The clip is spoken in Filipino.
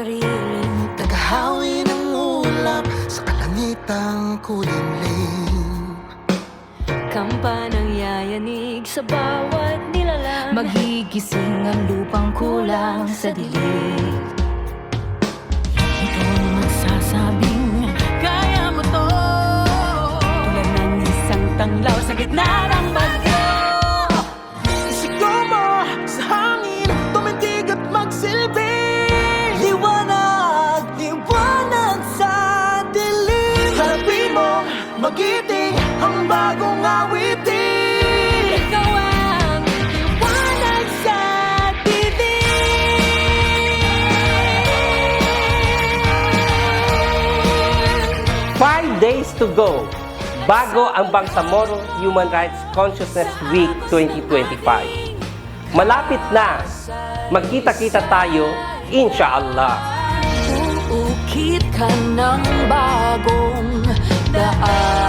sariling tagahawi ng ulap sa kalangitang kulimlim. kampanang yayanig sa bawat nilalang. Magigising ang lupang kulang sa dilig. Ikaw ang magsasabing kaya mo to, tulad ng isang tanglaw sa gitna ng bagyo. Isigaw mo sa hangin, tumindig at magsilbi. Liwanag, liwanag sa dilim. Harapin mo, magiting ang bagong awitin. Ikaw ang liwanag sa dilim. 5 days to go bago ang Bangsamoro Human Rights Consciousness Week 2025. Malapit na. Magkita-kita tayo, inshallah. Uukit ka ng bagong daan.